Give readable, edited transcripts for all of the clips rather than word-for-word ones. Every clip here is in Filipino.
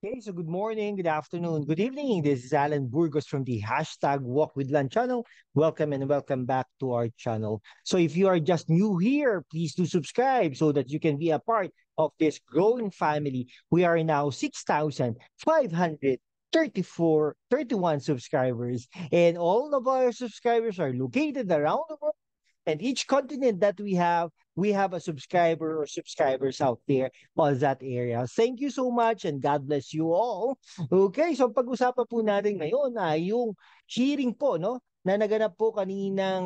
Okay, so good morning, good afternoon, good evening. This is Alan Burgos from the hashtag Walk with Lan channel. Welcome and welcome back to our channel. So if you are just new here, please do subscribe so that you can be a part of this growing family. We are now 6,531 subscribers, and all of our subscribers are located around the world, and each continent that we have a subscriber or subscribers out there on that area. Thank you so much and God bless you all. Okay, so pag-usapan po natin ngayon ay yung hearing po, no? Na naganap po kanina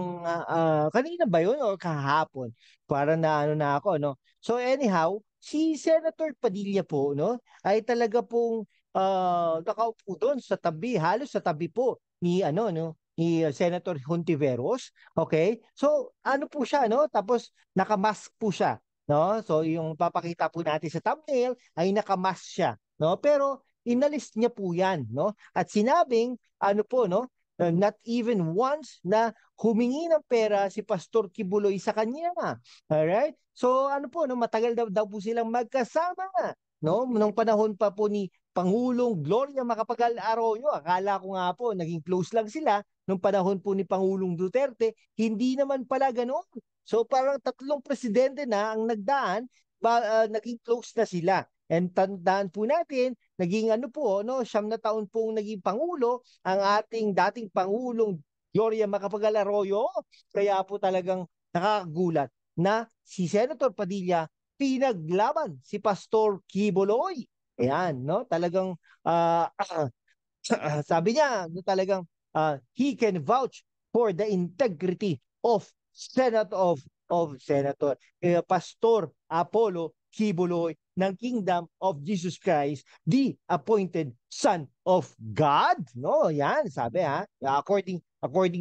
ba yun o kahapon? Para na ano na ako, no? So anyhow, si Senator Padilla po, no? Ay talaga pong nakaupo doon sa tabi, halos sa tabi po ni ano, no? Ni Senator Hontiveros. Okay? So, ano po siya, no? Tapos, nakamask po siya, no? So, yung papakita po natin sa thumbnail ay nakamask siya, no? Pero, inalis niya po yan, no? At sinabing, ano po, no? Not even once na humingi ng pera si Pastor Kibuloy sa kanya. Alright? So, ano po, no? Matagal daw po silang magkasama, no? Nung panahon pa po ni Pangulong Gloria Macapagal Arroyo. Akala ko nga po, naging close lang sila nung panahon po ni Pangulong Duterte. Hindi naman pala ganoon. So parang tatlong presidente na ang nagdaan, naging close na sila. And tandaan po natin, naging ano po, no, 9 na taon pong naging Pangulo ang ating dating Pangulong Gloria Macapagal Arroyo. Kaya po talagang nakakagulat na si Senator Padilla pinaglaban si Pastor Quiboloy. Ayan, no? Talagang sabi niya, no, talagang he can vouch for the integrity of Senator Pastor Apollo Kibuloy ng Kingdom of Jesus Christ, the appointed Son of God. No, yan, sabi ha. According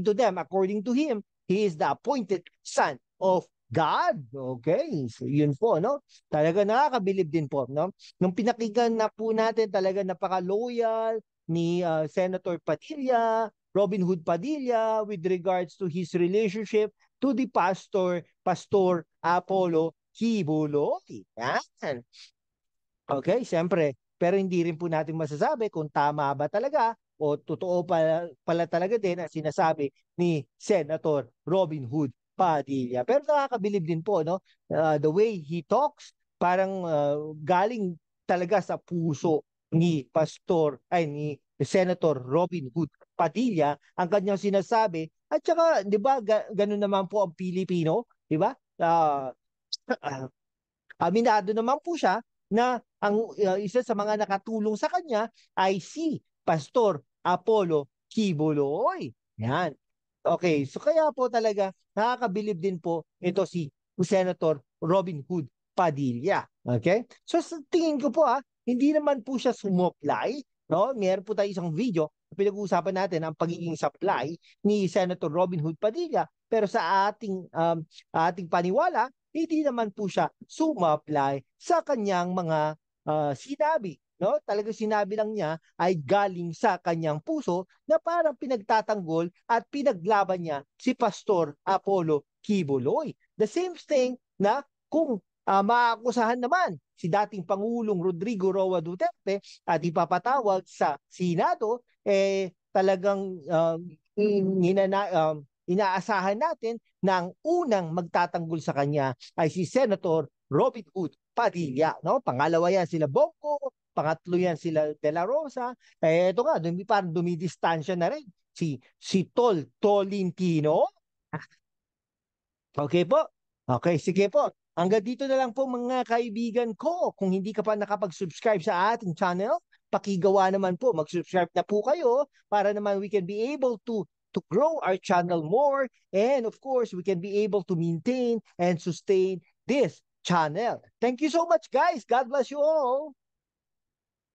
to them, according to him, he is the appointed Son of God. Okay, so yun po, no? Talaga nakakabilib din po, no? Nung pinakinggan na po natin, talaga napaka-loyal ni Senator Padilla, Robin Hood Padilla, with regards to his relationship to the Pastor Apollo Kibuloy. Yan. Okay, siyempre. Pero hindi rin po natin masasabi kung tama ba talaga o totoo pala talaga din ang sinasabi ni Senator Robin Hood Padilla. Pero nakakabilib din po, no? The way he talks, parang galing talaga sa puso ni Senator Robin Hood Padilla ang kanyang sinasabi. At saka, 'di ba, ganun naman po ang Pilipino, 'di ba? Aminado naman po siya na ang isa sa mga nakatulong sa kanya ay si Pastor Apollo Kibuloy. Yan. Okay, so kaya po talaga nakakabilib din po ito si Senator Robin Hood Padilla. Okay? So sa tingin ko po hindi naman po siya sumoplay, no? Meron po tayo isang video na pinag-uusapan natin ang pagiging supply ni Senator Robin Hood Padilla. Pero sa ating paniwala, hindi naman po siya sumapply sa kanyang mga sinabi. No? Talagang sinabi lang niya ay galing sa kanyang puso na parang pinagtatanggol at pinaglaban niya si Pastor Apollo Kibuloy. The same thing na kung maakusahan naman si dating Pangulong Rodrigo Roa Duterte at ipapatawag sa Senado, talagang inaasahan natin na ang unang magtatanggol sa kanya ay si Senator Robin Hood Padilla. No? Pangalawa yan sila Bongo, pangatlo yan sila De La Rosa. Ito nga, parang dumidistansya na rin si Tolentino. Okay po? Okay, sige po. Hanggang dito na lang po mga kaibigan ko. Kung hindi ka pa nakapag-subscribe sa ating channel, pakigawa naman po. Mag-subscribe na po kayo para naman we can be able to grow our channel more, and of course we can be able to maintain and sustain this channel. Thank you so much, guys. God bless you all.